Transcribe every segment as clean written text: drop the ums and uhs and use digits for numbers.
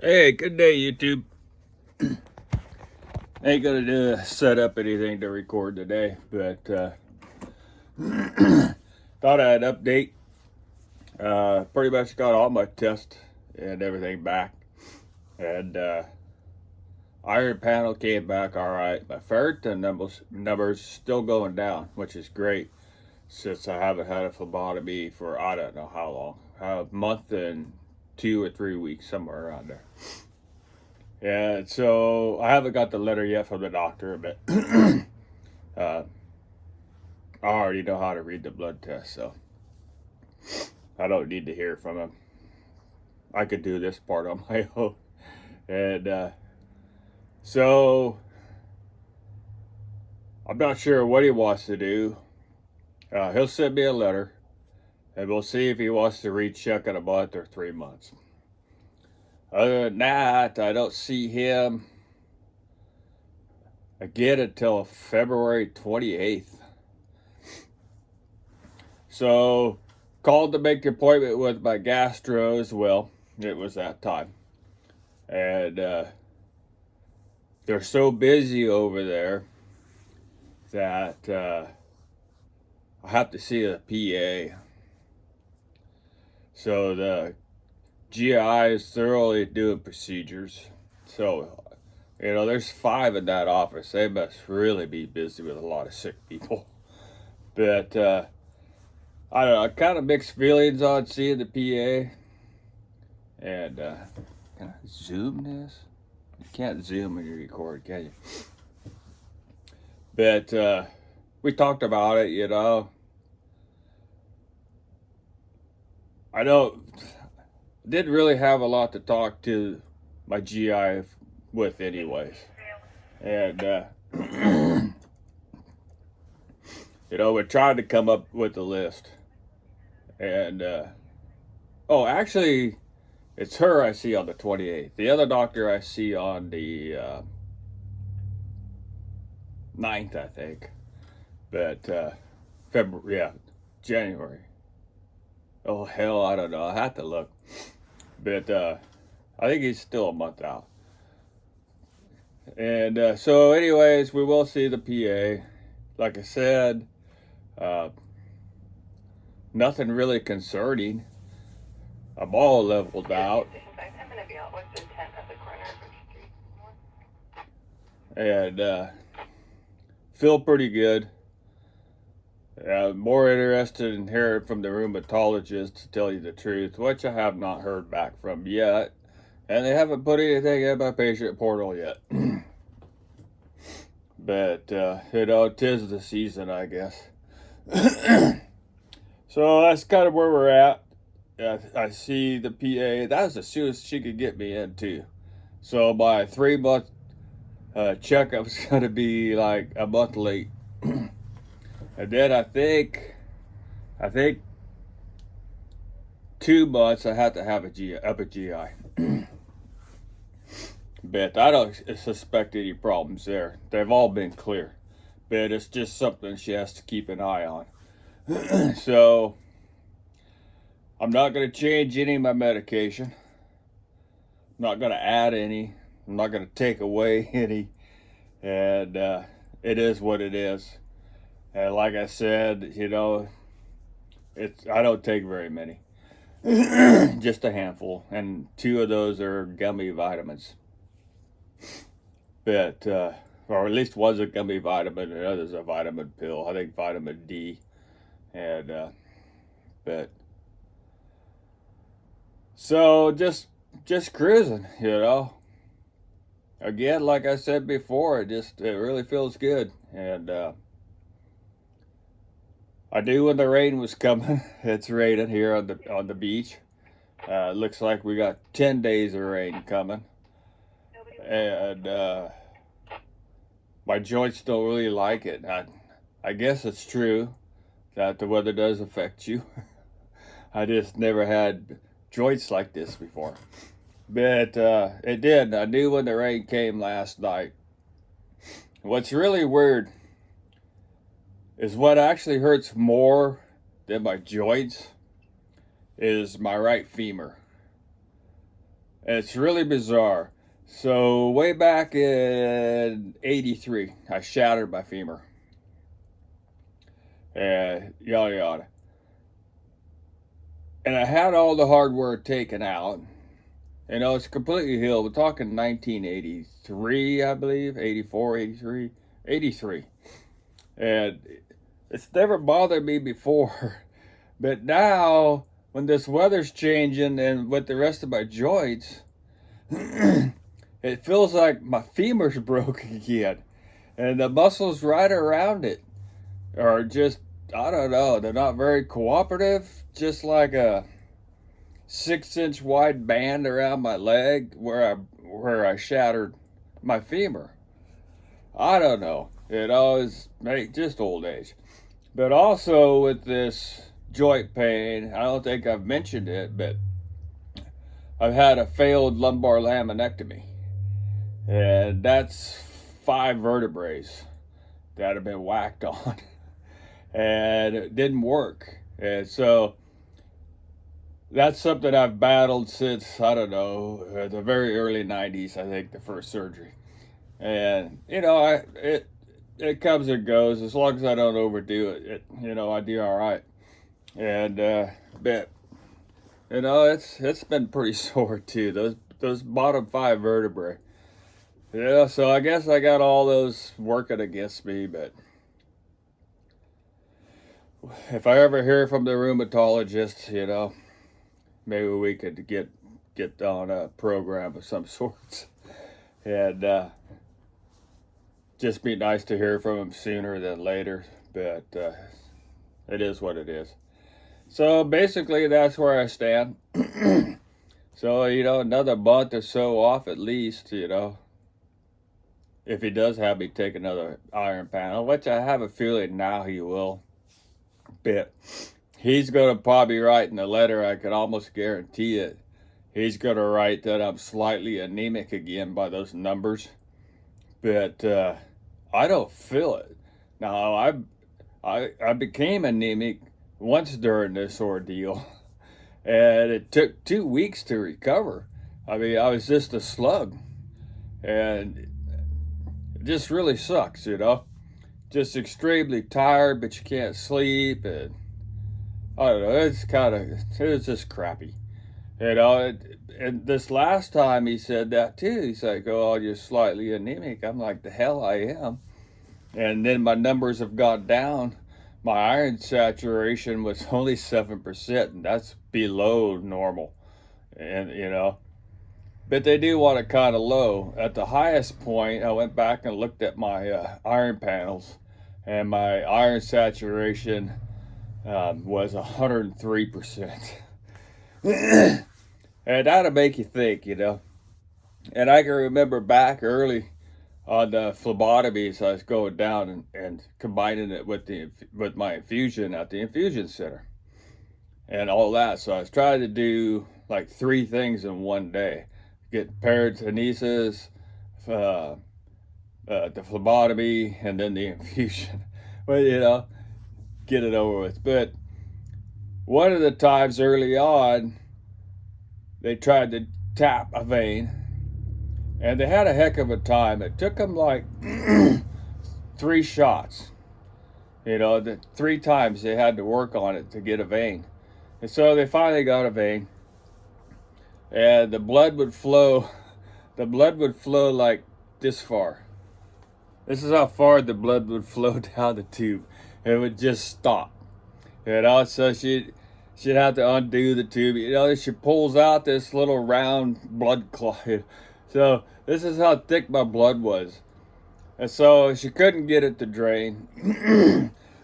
Hey, good day, YouTube. Ain't gonna set up anything to record today, but thought I'd update. Pretty much got all my tests and everything back, and iron panel came back all right. My ferritin numbers still going down, which is great since I haven't had a phlebotomy for I don't know how long, a month and 2 or 3 weeks, somewhere around there. Yeah, so I haven't got the letter yet from the doctor, but I already know how to read the blood test, so I don't need to hear from him. I could do this part on my own. And so I'm not sure what he wants to do. He'll send me a letter, and we'll see if he wants to recheck in a month or 3 months. Other than that, I don't see him again until February 28th. So, called to make an appointment with my gastro as well. It was that time. And they're so busy over there that I have to see a PA. So the GI is thoroughly doing procedures. So, there's 5 in that office. They must really be busy with a lot of sick people. But I don't know, kind of mixed feelings on seeing the PA. And can I zoom this? You can't zoom when you record, can you? But we talked about it, I didn't really have a lot to talk to my GI with anyways. And we tried to come up with a list. And actually, it's her I see on the 28th. The other doctor I see on the 9th, I think. But February, yeah, January. Oh, hell, I don't know. I have to look. But I think he's still a month out. And so anyways, we will see the PA. Like I said, nothing really concerning. I'm all leveled out. And feel pretty good. More interested in hearing from the rheumatologist, to tell you the truth, which I have not heard back from yet. And they haven't put anything in my patient portal yet. But, 'tis the season, I guess. So that's kind of where we're at. I see the PA. That was as soon as she could get me in, too. So my 3-month checkup's going to be like a month late. And then I think 2 months I have to have a GI. But I don't suspect any problems there. They've all been clear. But it's just something she has to keep an eye on. So I'm not going to change any of my medication. I'm not going to add any. I'm not going to take away any. And it is what it is. And like I said, I don't take very many. Just a handful. And 2 of those are gummy vitamins. But, or at least one's a gummy vitamin and the other's a vitamin pill. I think vitamin D. And, but, so just cruising, Again, like I said before, it really feels good. And, I knew when the rain was coming. It's raining here on the beach. Looks like we got 10 days of rain coming. And my joints don't really like it. I guess it's true that the weather does affect you. I just never had joints like this before. But it did. I knew when the rain came last night. What's really weird is what actually hurts more than my joints is my right femur. It's really bizarre. So way back in '83, I shattered my femur, and yada yada. And I had all the hardware taken out. It's completely healed. We're talking 1983, I believe, 84, 83, 83. And it's never bothered me before. But now, when this weather's changing and with the rest of my joints, it feels like my femur's broke again. And the muscles right around it are just, I don't know, they're not very cooperative. Just like a 6-inch wide band around my leg where I shattered my femur. I don't know. It's just old age. But also with this joint pain, I don't think I've mentioned it, but I've had a failed lumbar laminectomy. And that's 5 vertebrae that have been whacked on. And it didn't work. And so that's something I've battled since, I don't know, the very early 90s, I think, the first surgery. And, it comes and goes. As long as I don't overdo it, I do all right. And, but, it's been pretty sore too. Those bottom 5 vertebrae. Yeah, so I guess I got all those working against me, but if I ever hear from the rheumatologist, maybe we could get on a program of some sorts. And just be nice to hear from him sooner than later, but it is what it is. So basically that's where I stand. So, another month or so off at least, if he does have me take another iron panel, which I have a feeling now he will. But he's going to probably write in the letter, I can almost guarantee it, he's going to write that I'm slightly anemic again by those numbers. But I don't feel it. Now, I became anemic once during this ordeal, and it took 2 weeks to recover. I mean, I was just a slug, and it just really sucks, Just extremely tired, but you can't sleep, and I don't know, it's just crappy. And this last time he said that too. He's like, oh, you're slightly anemic. I'm like, the hell I am. And then my numbers have gone down. My iron saturation was only 7%, and that's below normal. And, but they do want it kind of low. At the highest point, I went back and looked at my iron panels, and my iron saturation was 103%. And that'll make you think, And I can remember back early on the phlebotomies, I was going down and combining it with my infusion at the infusion center and all that. So I was trying to do like 3 things in one day: get peritonesis, the phlebotomy, and then the infusion. But get it over with. But one of the times early on, they tried to tap a vein, and they had a heck of a time. It took them like 3 shots. The 3 times they had to work on it to get a vein. And so they finally got a vein, and the blood would flow like this far. This is how far the blood would flow down the tube. It would just stop. So she'd have to undo the tube. She pulls out this little round blood clot. So this is how thick my blood was. And so she couldn't get it to drain.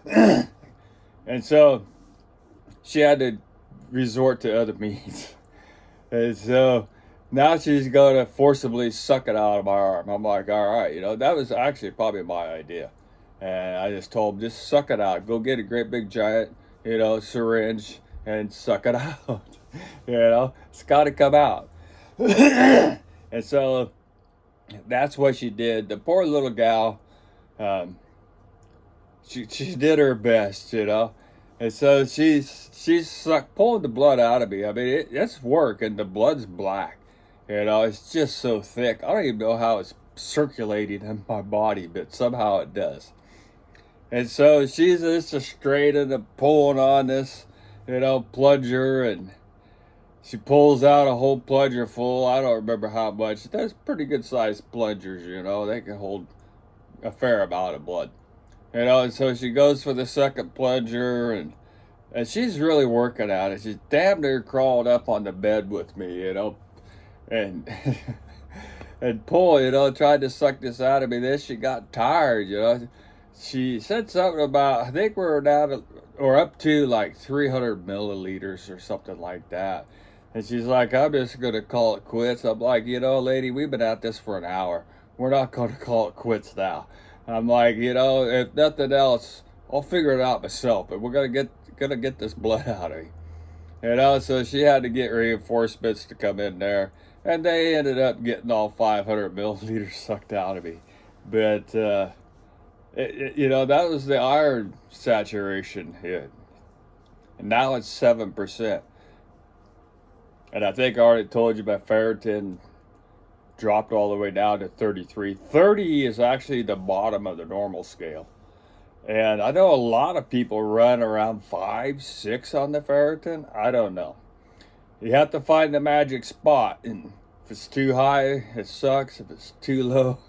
And so she had to resort to other means. And so now she's going to forcibly suck it out of my arm. I'm like, all right, that was actually probably my idea. And I just told him, just suck it out. Go get a great big giant, syringe and suck it out. It's got to come out. And so that's what she did. The poor little gal, she did her best, And so she's pulling the blood out of me. I mean, it's work, and the blood's black. You know, it's just so thick. I don't even know how it's circulating in my body, but somehow it does. And so she's just straight into pulling on this, plunger, and she pulls out a whole plunger full. I don't remember how much. That's pretty good sized plungers, they can hold a fair amount of blood. And so she goes for the second plunger, and she's really working at it. She's damn near crawled up on the bed with me, and and pull, tried to suck this out of me. Then she got tired. She said something about, I think we're down to, or up to like 300 milliliters or something like that. And she's like, I'm just going to call it quits. I'm like, lady, we've been at this for an hour. We're not going to call it quits now. I'm like, if nothing else, I'll figure it out myself. But we're gonna get this blood out of me. So she had to get reinforcements to come in there. And they ended up getting all 500 milliliters sucked out of me. But, that was the iron saturation hit. And now it's 7%. And I think I already told you my ferritin dropped all the way down to 33. 30 is actually the bottom of the normal scale. And I know a lot of people run around 5, 6 on the ferritin. I don't know. You have to find the magic spot. And if it's too high, it sucks. If it's too low,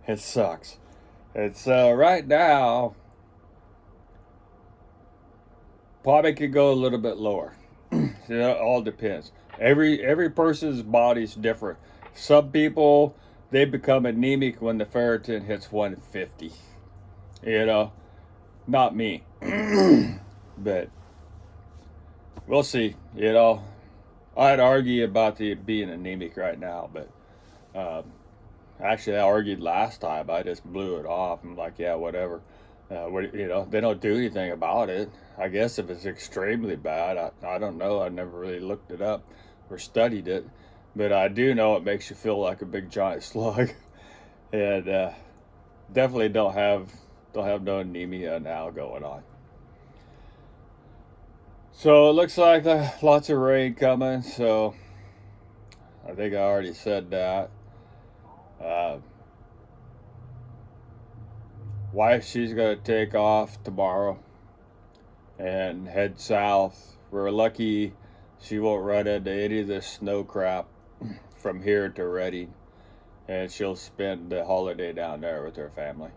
it sucks. And so right now, probably could go a little bit lower. It all depends. Every person's body's different. Some people, they become anemic when the ferritin hits 150. Not me. But we'll see. I'd argue about being anemic right now, but actually I argued last time. I just blew it off. I'm like, yeah, whatever. They don't do anything about it. I guess if it's extremely bad, I don't know. I never really looked it up or studied it, but I do know it makes you feel like a big giant slug, and definitely don't have no anemia now going on. So it looks like lots of rain coming. So I think I already said that. Wife, she's gonna take off tomorrow and head south. We're lucky she won't run into any of this snow crap from here to Reading, and she'll spend the holiday down there with her family.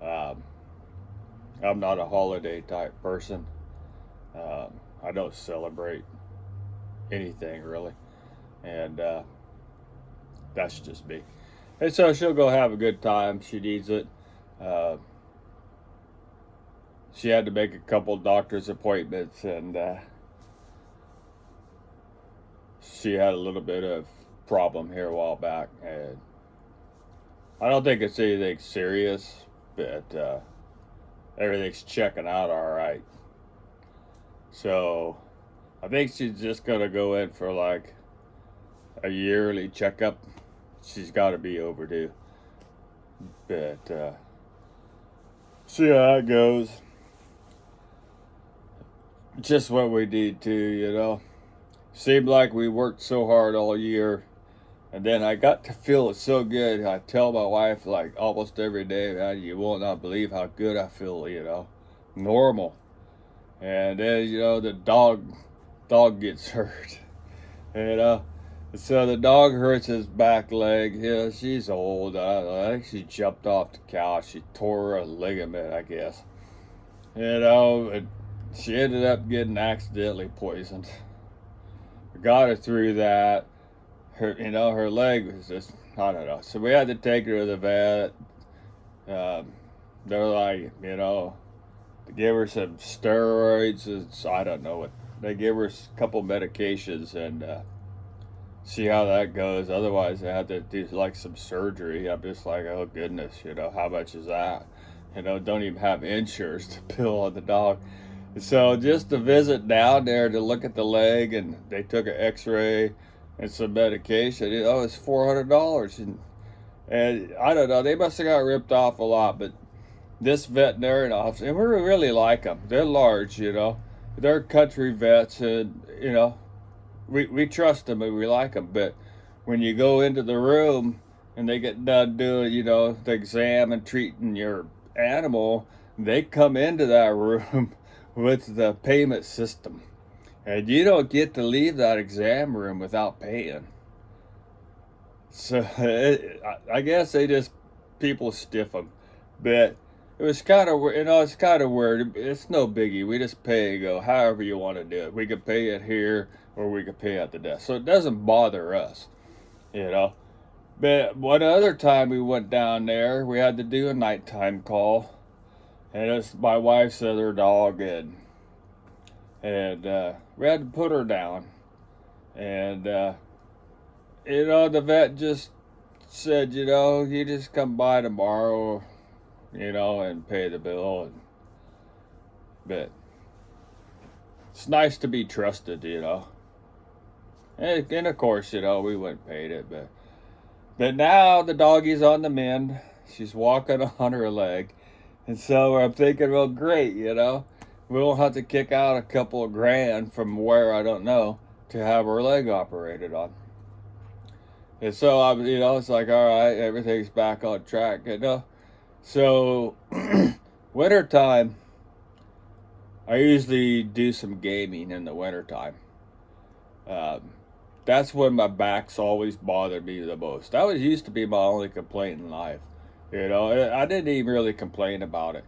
I'm not a holiday type person. I don't celebrate anything really, and that's just me. And so she'll go have a good time. She needs it. She had to make a couple doctor's appointments, and she had a little bit of problem here a while back, and I don't think it's anything serious, but everything's checking out all right. So I think she's just gonna go in for like a yearly checkup. She's got to be overdue, but see how it goes. Just what we need to, Seemed like we worked so hard all year, and then I got to feel it so good. I tell my wife like almost every day, man, you will not believe how good I feel, normal. And then, the dog gets hurt, so the dog hurts his back leg. She's old. I think she jumped off the couch. She tore a ligament, I guess. And she ended up getting accidentally poisoned. Got her through that. Her leg was just, I don't know. So we had to take her to the vet. They're like, they gave her some steroids. I don't know what. They gave her a couple medications and see how that goes. Otherwise, they had to do like some surgery. I'm just like, oh goodness, how much is that? Don't even have insurance to bill on the dog. So just to visit down there to look at the leg, and they took an x-ray and some medication, it's $400. And I don't know, they must have got ripped off a lot, but this veterinarian office, and we really like them. They're large, they're country vets, and, we trust them and we like them, but when you go into the room and they get done doing, the exam and treating your animal, they come into that room with the payment system. And you don't get to leave that exam room without paying. So I guess people stiff them. But it was kind of, it's kind of weird. It's no biggie. We just pay and go however you want to do it. We could pay it here or we could pay at the desk. So it doesn't bother us, you know. But one other time we went down there, we had to do a nighttime call. And it's my wife's other dog, and we had to put her down. And, the vet just said, you just come by tomorrow, and pay the bill. But it's nice to be trusted, And of course, we went and paid it. But now the doggie's on the mend. She's walking on her leg. And so I'm thinking, well, great, we won't have to kick out a couple of grand from where I don't know to have her leg operated on. And so it's like, all right, everything's back on track, So wintertime, I usually do some gaming in the wintertime. That's when my back's always bothered me the most. That used to be my only complaint in life. I didn't even really complain about it.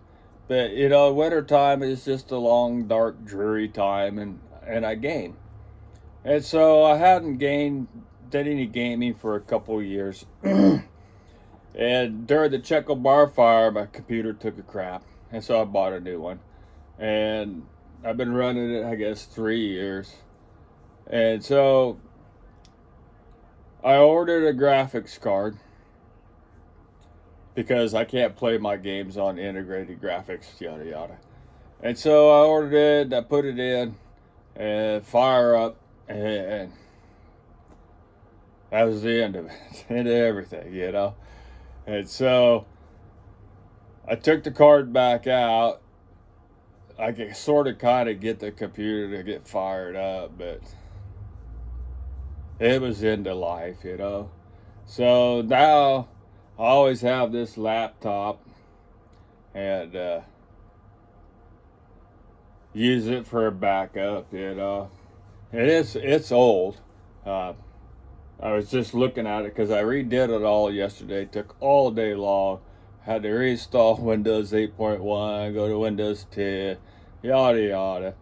But, wintertime is just a long, dark, dreary time, and I game. And so I hadn't did any gaming for a couple of years. And during the Czechoslovakia fire, my computer took a crap. And so I bought a new one. And I've been running it, I guess, 3 years. And so I ordered a graphics card, because I can't play my games on integrated graphics, yada yada. And so I ordered it, I put it in, and fire up, and that was the end of it, end of everything, And so I took the card back out. I could sort of kind of get the computer to get fired up, but it was into life, So now I always have this laptop and use it for a backup, And it's old. I was just looking at it because I redid it all yesterday. Took all day long. Had to reinstall Windows 8.1, go to Windows 10, yada yada.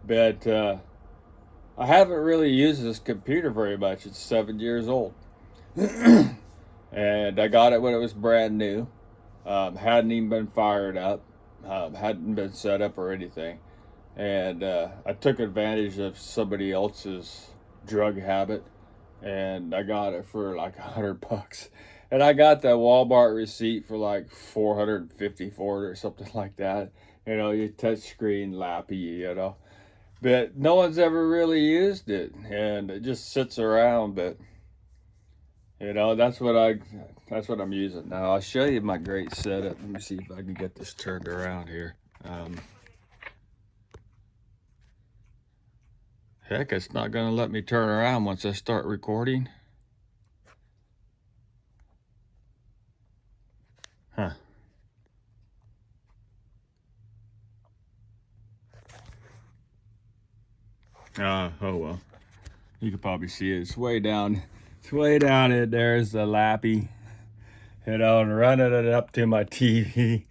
But I haven't really used this computer very much. It's 7 years old. And I got it when it was brand new. Hadn't even been fired up. Hadn't been set up or anything. And I took advantage of somebody else's drug habit. And I got it for like $100. And I got that Walmart receipt for like $450 for it or something like that. Your touchscreen lappy, But no one's ever really used it. And it just sits around, but that's what I'm using now. I'll show you my great setup. Let me see if I can get this turned around here. Heck, it's not going to let me turn around once I start recording. Huh. Oh well. You can probably see it. It's way down. It's way down it. There's the lappy. And running it up to my TV.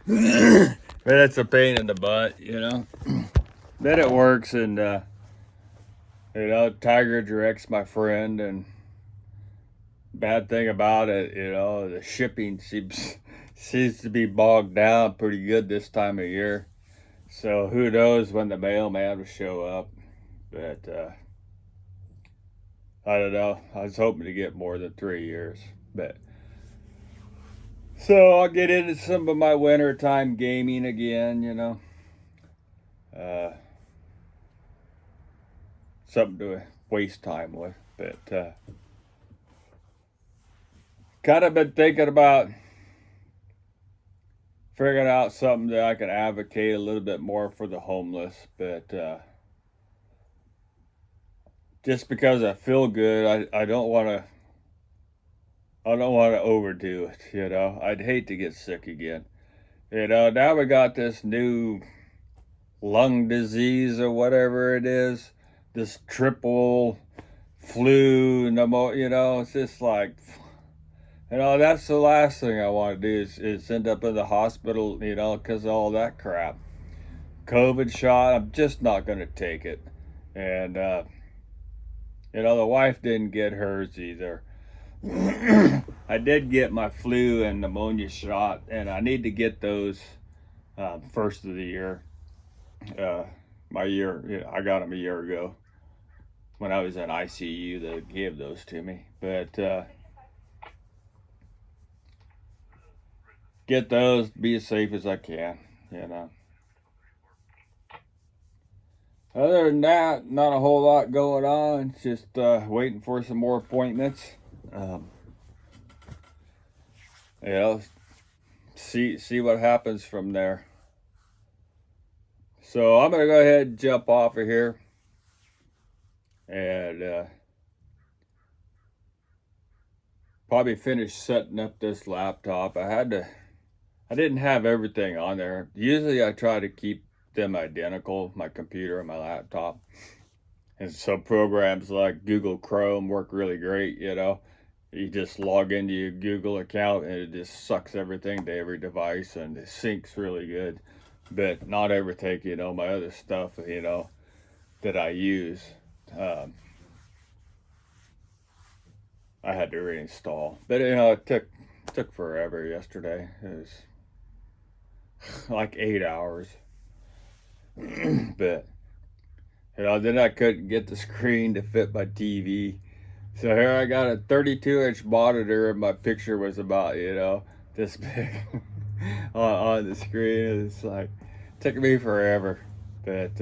But it's a pain in the butt, Then it works, and Tiger Direct's my friend, and bad thing about it, the shipping seems to be bogged down pretty good this time of year. So who knows when the mailman will show up. But I don't know. I was hoping to get more than 3 years. But so I'll get into some of my wintertime gaming again, something to waste time with. But kind of been thinking about figuring out something that I can advocate a little bit more for the homeless. But just because I feel good, I don't want to I don't want to overdo it, you know. I'd hate to get sick again. You know, now we got this new lung disease or whatever it is, this triple flu, you know, it's just like, you know, that's the last thing I want to do is end up in the hospital, you know, because of all that crap. COVID shot, I'm just not going to take it. And, you know, the wife didn't get hers either. I did get my flu and pneumonia shot, and I need to get those first of the year. My year, you know, I got them a year ago when I was in ICU. They gave those to me, but get those, be as safe as I can, you know. Other than that, not a whole lot going on. Just waiting for some more appointments. Um, you know, see what happens from there. So I'm gonna go ahead and jump off of here and probably finish setting up this laptop. I didn't have everything on there. Usually I try to keep them identical, my computer and my laptop. And some programs like Google Chrome work really great, you know. You just log into your Google account and it just sucks everything to every device and it syncs really good. But not everything, you know, my other stuff, you know, that I use, I had to reinstall. But, you know, it took forever yesterday. It was like 8 hours. But, you know, then I couldn't get the screen to fit my TV. So here I got a 32-inch monitor and my picture was about, you know, this big on the screen. It's like, took me forever. But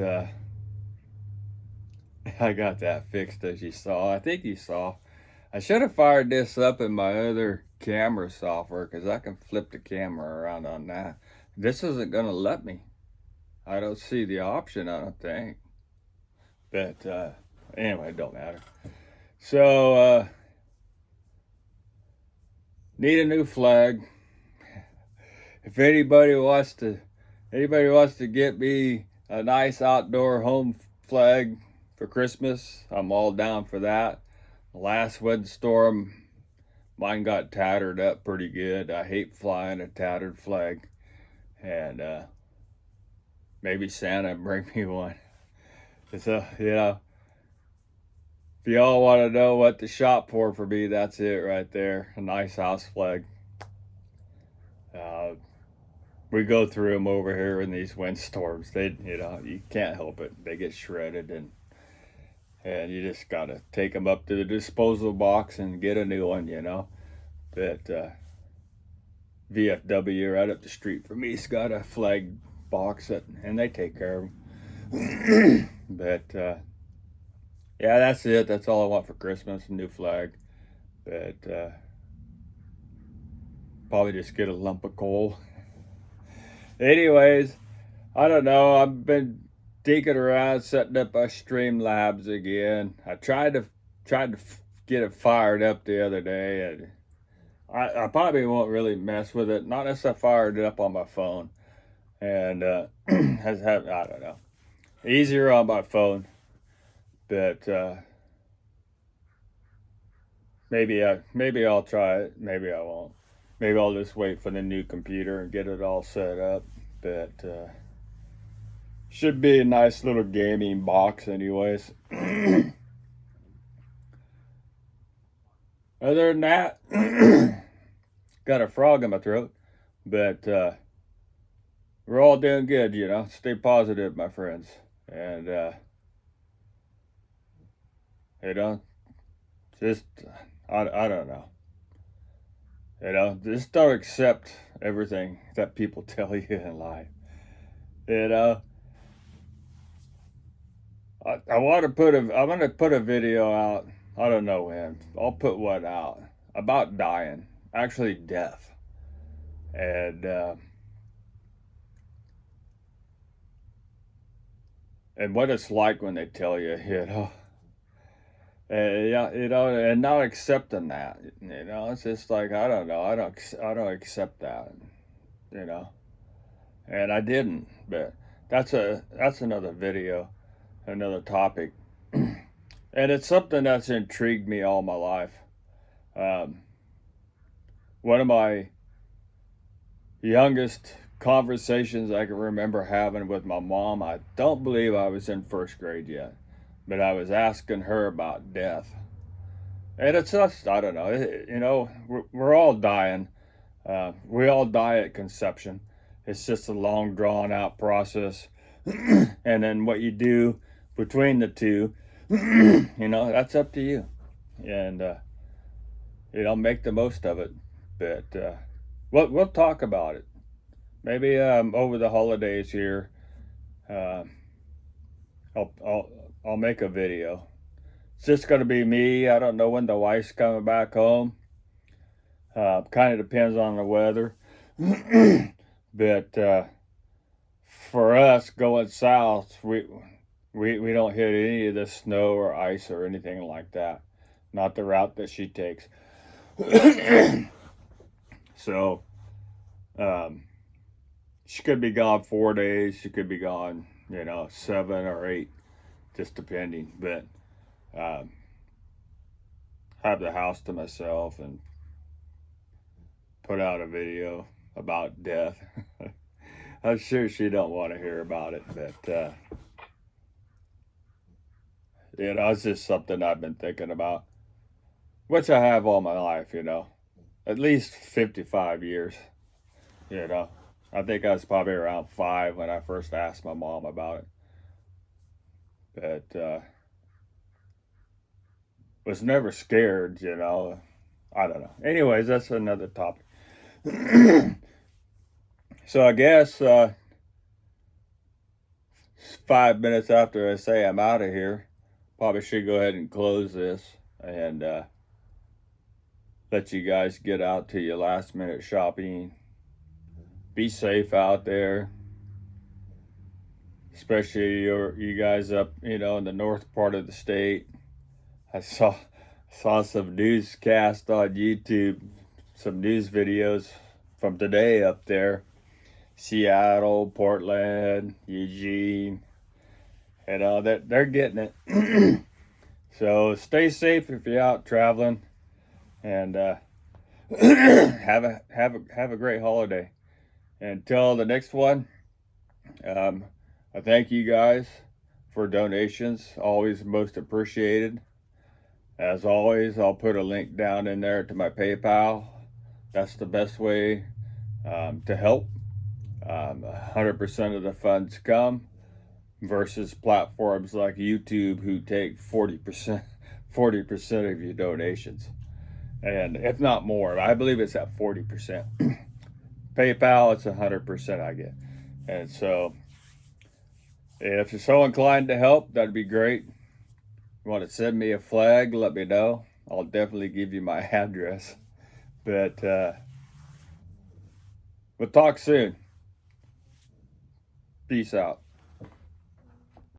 I got that fixed, as you saw. I think you saw. I should have fired this up in my other camera software because I can flip the camera around on that. This isn't going to let me. I don't see the option, I don't think. But anyway, it don't matter. So, need a new flag. If anybody wants to get me a nice outdoor home flag for Christmas, I'm all down for that. The last windstorm, mine got tattered up pretty good. I hate flying a tattered flag. And maybe Santa bring me one. So, you know, if y'all want to know what to shop for me, that's it right there. A nice house flag. We go through them over here in these windstorms. They, you know, you can't help it. They get shredded, and you just gotta take them up to the disposal box and get a new one, you know. But VFW right up the street from me's got a flag box and they take care of them. But yeah, that's it. That's all I want for Christmas, a new flag. But probably just get a lump of coal. Anyways, I don't know. I've been dinking around setting up my Streamlabs again. I tried to get it fired up the other day, and I probably won't really mess with it. Not unless I fired it up on my phone. And I don't know. Easier on my phone. But maybe I'll try it. Maybe I won't. Maybe I'll just wait for the new computer and get it all set up. But should be a nice little gaming box anyways. Other than that, got a frog in my throat. But we're all doing good, you know. Stay positive, my friends. And you know, just I don't know. You know, just don't accept everything that people tell you in life. You know, I'm gonna put a video out. I don't know when. I'll put one out about dying, actually death, and what it's like when they tell you, you know. Yeah, and not accepting that. It's just like I don't know. I don't accept that. You know, and I didn't. But that's another video, another topic, and it's something that's intrigued me all my life. Um, One of my youngest conversations I can remember having with my mom, I don't believe I was in first grade yet, but I was asking her about death. And it's just, I don't know, we're all dying. We all die at conception. It's just a long, drawn out process. And then what you do between the two, that's up to you. And, make the most of it. But we'll talk about it. Maybe over the holidays here, uh, I'll make a video. It's just going to be me. I don't know when the wife's coming back home. Kind of depends on the weather. But for us going south, we don't hit any of the snow or ice or anything like that. Not the route that she takes. So she could be gone 4 days. She could be gone, 7 or 8, just depending. But have the house to myself and put out a video about death. I'm sure she don't want to hear about it, but it's just something I've been thinking about, which I have all my life, at least 55 years, I think I was probably around 5 when I first asked my mom about it, but was never scared, I don't know. Anyways, that's another topic. So I guess 5 minutes after I say I'm out of here, probably should go ahead and close this and let you guys get out to your last minute shopping. Be safe out there, especially you guys up, in the north part of the state. I saw some newscast on YouTube, some news videos from today up there. Seattle, Portland, Eugene, they're getting it. So stay safe if you're out traveling, and have a great holiday. Until the next one, I thank you guys for donations. Always most appreciated. As always, I'll put a link down in there to my PayPal. That's the best way to help. 100% of the funds come versus platforms like YouTube who take 40% of your donations, and if not more. I believe it's at 40%. PayPal, it's 100% I get. And so if you're so inclined to help, that'd be great. You want to send me a flag, let me know. I'll definitely give you my address. But we'll talk soon. Peace out.